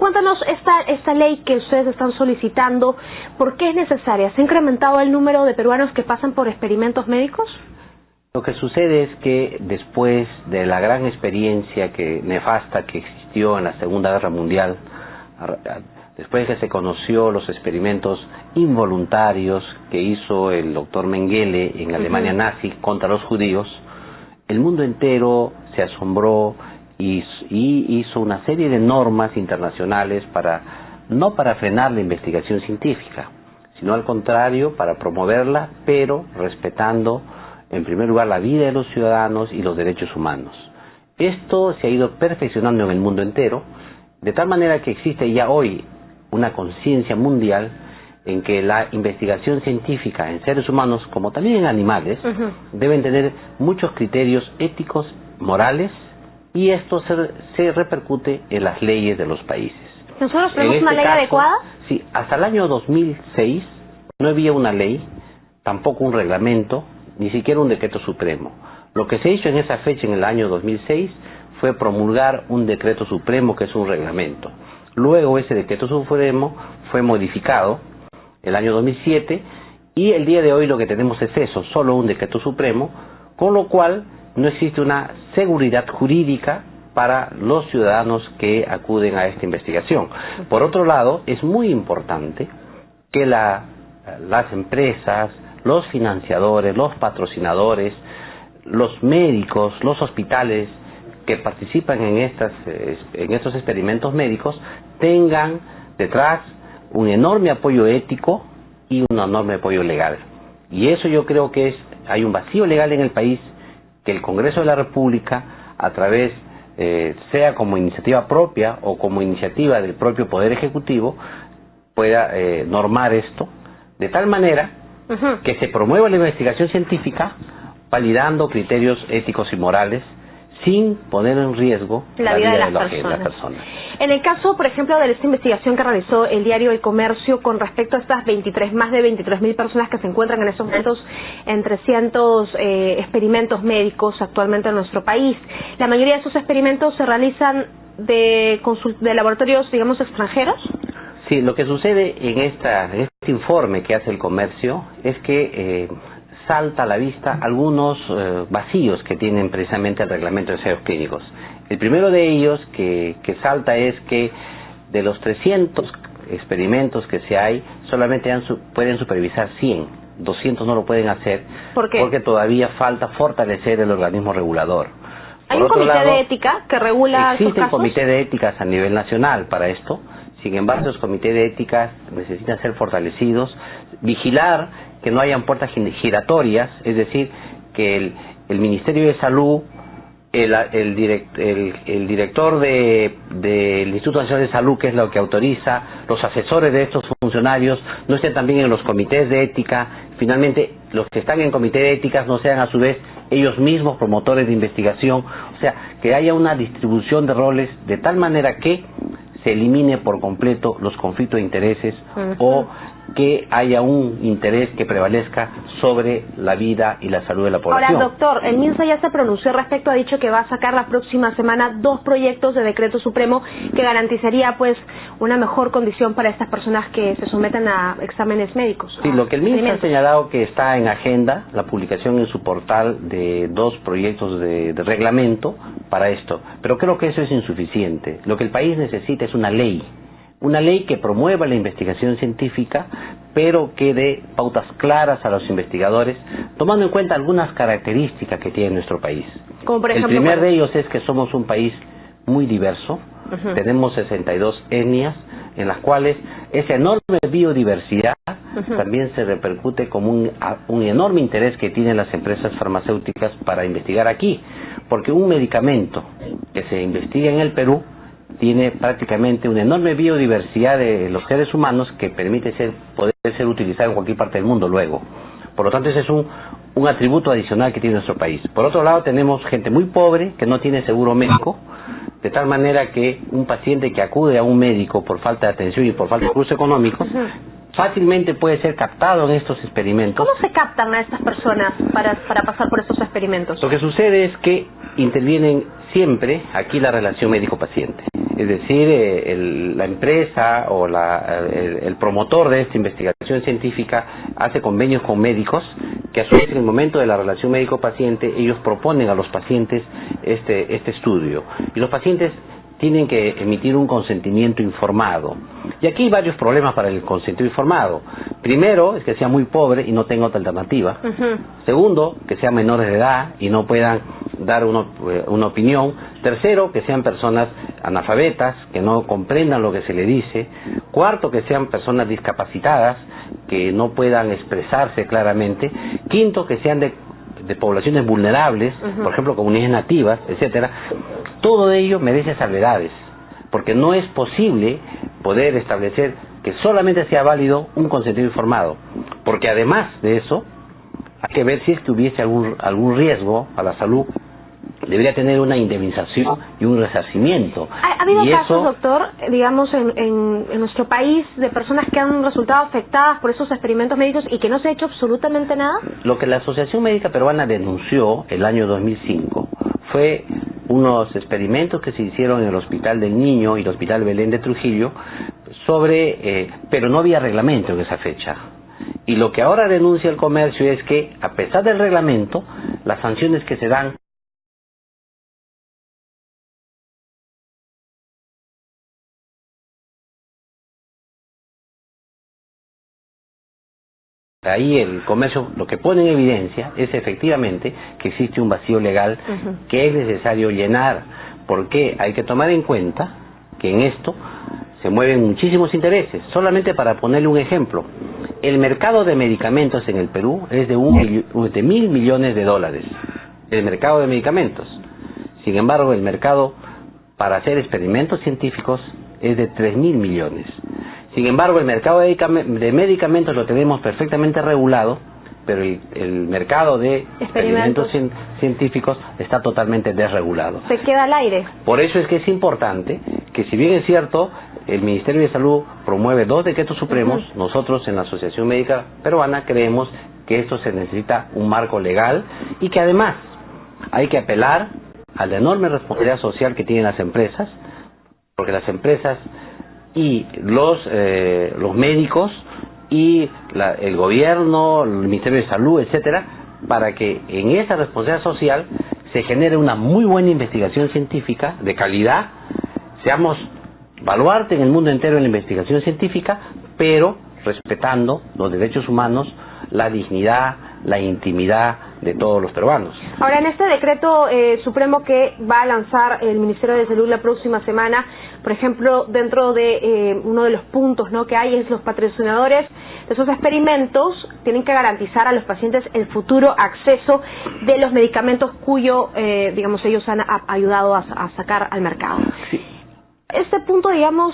cuéntanos esta ley que ustedes están solicitando, ¿por qué es necesaria? ¿Se ha incrementado el número de peruanos que pasan por experimentos médicos? Lo que sucede es que después de la gran experiencia nefasta que existió en la Segunda Guerra Mundial, después de que se conoció los experimentos involuntarios que hizo el doctor Mengele en Alemania nazi contra los judíos, el mundo entero se asombró y hizo una serie de normas internacionales no para frenar la investigación científica, sino al contrario, para promoverla, pero respetando en primer lugar la vida de los ciudadanos y los derechos humanos. Esto se ha ido perfeccionando en el mundo entero, de tal manera que existe ya hoy una conciencia mundial en que la investigación científica en seres humanos, como también en animales, deben tener muchos criterios éticos, morales, y esto se repercute en las leyes de los países. ¿Nosotros tenemos una ley adecuada? Sí, hasta el año 2006 no había una ley, tampoco un reglamento, ni siquiera un decreto supremo. Lo que se hizo en esa fecha, en el año 2006, fue promulgar un decreto supremo que es un reglamento. Luego ese decreto supremo fue modificado el año 2007 y el día de hoy lo que tenemos es eso, solo un decreto supremo, con lo cual no existe una seguridad jurídica para los ciudadanos que acuden a esta investigación. Por otro lado, es muy importante que las empresas, los financiadores, los patrocinadores, los médicos, los hospitales que participan en estos experimentos médicos tengan detrás un enorme apoyo ético y un enorme apoyo legal. Y eso yo creo que hay un vacío legal en el país que el Congreso de la República, a través, sea como iniciativa propia o como iniciativa del propio Poder Ejecutivo, pueda normar esto de tal manera que se promueva la investigación científica validando criterios éticos y morales sin poner en riesgo la vida de las personas. En el caso, por ejemplo, de esta investigación que realizó el diario El Comercio con respecto a estas más de 23.000 personas que se encuentran en estos momentos en 300 experimentos médicos actualmente en nuestro país, la mayoría de esos experimentos se realizan de laboratorios, digamos, extranjeros. Sí, lo que sucede en este informe que hace El Comercio es que salta a la vista algunos vacíos que tienen precisamente el reglamento de ensayos clínicos. El primero de ellos que salta es que de los 300 experimentos que hay, solamente pueden supervisar 100, 200 no lo pueden hacer. ¿Por qué? Porque todavía falta fortalecer el organismo regulador. ¿Hay un comité de ética que regula estos casos? Existe un comité de éticas a nivel nacional para esto. Sin embargo, los comités de éticas necesitan ser fortalecidos, vigilar que no hayan puertas giratorias, es decir, que el Ministerio de Salud, el director del Instituto Nacional de Salud, que es lo que autoriza, los asesores de estos funcionarios, no estén también en los comités de ética. Finalmente, los que están en comité de éticas no sean a su vez ellos mismos promotores de investigación. O sea, que haya una distribución de roles de tal manera que se elimine por completo los conflictos de intereses o que haya un interés que prevalezca sobre la vida y la salud de la población. Ahora, doctor, el MINSA ya se pronunció respecto, ha dicho que va a sacar la próxima semana 2 proyectos de decreto supremo que garantizaría pues una mejor condición para estas personas que se someten a exámenes médicos. Sí, lo que el MINSA ha señalado que está en agenda, la publicación en su portal de 2 proyectos de reglamento para esto, pero creo que eso es insuficiente. Lo que el país necesita es una ley que promueva la investigación científica, pero que dé pautas claras a los investigadores, tomando en cuenta algunas características que tiene nuestro país. Como por ejemplo, el primer de ellos es que somos un país muy diverso, tenemos 62 etnias, en las cuales esa enorme biodiversidad también se repercute como un enorme interés que tienen las empresas farmacéuticas para investigar aquí, porque un medicamento que se investiga en el Perú tiene prácticamente una enorme biodiversidad de los seres humanos que permite poder ser utilizado en cualquier parte del mundo luego. Por lo tanto, ese es un atributo adicional que tiene nuestro país. Por otro lado, tenemos gente muy pobre que no tiene seguro médico, de tal manera que un paciente que acude a un médico por falta de atención y por falta de recursos económicos, fácilmente puede ser captado en estos experimentos. ¿Cómo se captan a estas personas para pasar por estos experimentos? Lo que sucede es que intervienen siempre aquí la relación médico-paciente. Es decir, la empresa o el promotor de esta investigación científica hace convenios con médicos que a su vez en el momento de la relación médico-paciente ellos proponen a los pacientes este estudio. Y los pacientes tienen que emitir un consentimiento informado. Y aquí hay varios problemas para el consentimiento informado. Primero, es que sea muy pobre y no tenga otra alternativa. Segundo, que sean menores de edad y no puedan dar una opinión. Tercero, que sean personas analfabetas, que no comprendan lo que se le dice. Cuarto, que sean personas discapacitadas, que no puedan expresarse claramente. Quinto, que sean de poblaciones vulnerables, por ejemplo, comunidades nativas, etcétera. Todo ello merece salvedades, porque no es posible poder establecer que solamente sea válido un consentimiento informado, porque además de eso, hay que ver si es que hubiese algún riesgo a la salud, debería tener una indemnización y un resarcimiento. ¿Ha habido casos, doctor, digamos, en nuestro país, de personas que han resultado afectadas por esos experimentos médicos y que no se ha hecho absolutamente nada? Lo que la Asociación Médica Peruana denunció el año 2005 fue unos experimentos que se hicieron en el Hospital del Niño y el Hospital Belén de Trujillo pero no había reglamento en esa fecha. Y lo que ahora denuncia el comercio es que, a pesar del reglamento, las sanciones que se dan ahí el comercio lo que pone en evidencia es efectivamente que existe un vacío legal que es necesario llenar, porque hay que tomar en cuenta que en esto se mueven muchísimos intereses. Solamente para ponerle un ejemplo, el mercado de medicamentos en el Perú es de 1.000 millones de dólares, el mercado de medicamentos. Sin embargo, el mercado para hacer experimentos científicos es de 3.000 millones. Sin embargo, el mercado de medicamentos lo tenemos perfectamente regulado, pero el mercado de experimentos científicos está totalmente desregulado. Se queda al aire. Por eso es que es importante que, si bien es cierto, el Ministerio de Salud promueve 2 decretos supremos, nosotros en la Asociación Médica Peruana creemos que esto se necesita un marco legal y que además hay que apelar a la enorme responsabilidad social que tienen las empresas, porque las empresas y los médicos y el gobierno, el Ministerio de Salud, etcétera, para que en esa responsabilidad social se genere una muy buena investigación científica de calidad, seamos baluarte en el mundo entero en la investigación científica, pero respetando los derechos humanos, la dignidad, la intimidad de todos los peruanos. Ahora, en este decreto supremo que va a lanzar el Ministerio de Salud la próxima semana, por ejemplo, dentro de uno de los puntos, ¿no?, que hay es los patrocinadores de esos experimentos tienen que garantizar a los pacientes el futuro acceso de los medicamentos cuyo, digamos, ellos han ayudado a sacar al mercado. Sí. ¿Este punto, digamos,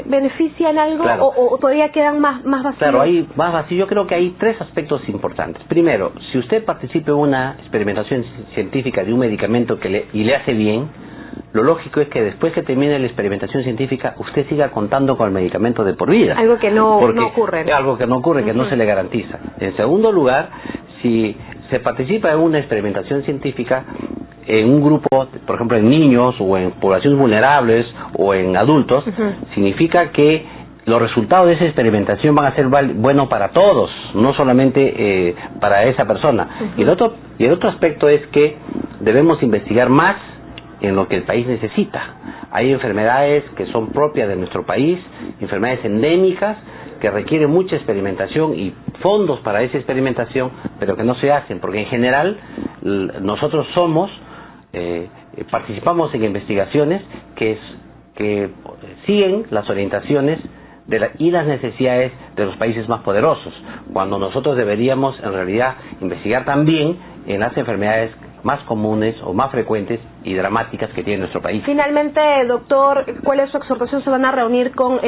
beneficia en algo, claro, o todavía quedan más vacíos? Claro, hay más vacíos. Yo creo que hay 3 aspectos importantes. Primero, si usted participa en una experimentación científica de un medicamento y le hace bien, lo lógico es que después que termine la experimentación científica, usted siga contando con el medicamento de por vida. Algo que no ocurre. Algo que no ocurre, que no se le garantiza. En segundo lugar, si se participa en una experimentación científica en un grupo, por ejemplo en niños o en poblaciones vulnerables o en adultos, significa que los resultados de esa experimentación van a ser buenos para todos, no solamente para esa persona. Y el otro aspecto es que debemos investigar más en lo que el país necesita. Hay enfermedades que son propias de nuestro país, enfermedades endémicas que requieren mucha experimentación y fondos para esa experimentación, pero que no se hacen, porque en general nosotros participamos en investigaciones que siguen las orientaciones y las necesidades de los países más poderosos, cuando nosotros deberíamos en realidad investigar también en las enfermedades más comunes o más frecuentes y dramáticas que tiene nuestro país. Finalmente, doctor, ¿cuál es su exhortación? ¿Se van a reunir con,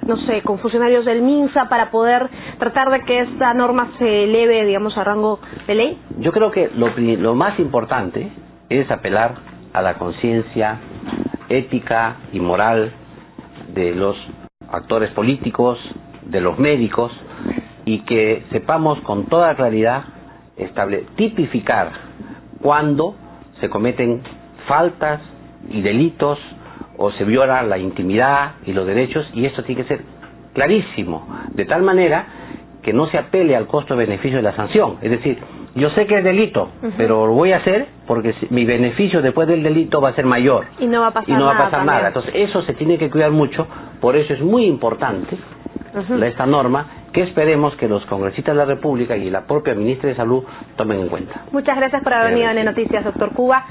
no sé, con funcionarios del MINSA para poder tratar de que esta norma se eleve, digamos, a rango de ley? Yo creo que lo más importante es apelar a la conciencia ética y moral de los actores políticos, de los médicos, y que sepamos con toda claridad tipificar cuando se cometen faltas y delitos o se viola la intimidad y los derechos, y esto tiene que ser clarísimo, de tal manera que no se apele al costo-beneficio de la sanción. Es decir, yo sé que es delito, pero lo voy a hacer porque mi beneficio después del delito va a ser mayor. Y no va a pasar nada. Entonces eso se tiene que cuidar mucho, por eso es muy importante esta norma, que esperemos que los congresistas de la República y la propia ministra de Salud tomen en cuenta. Muchas gracias por haber venido a Noticias, doctor Cuba.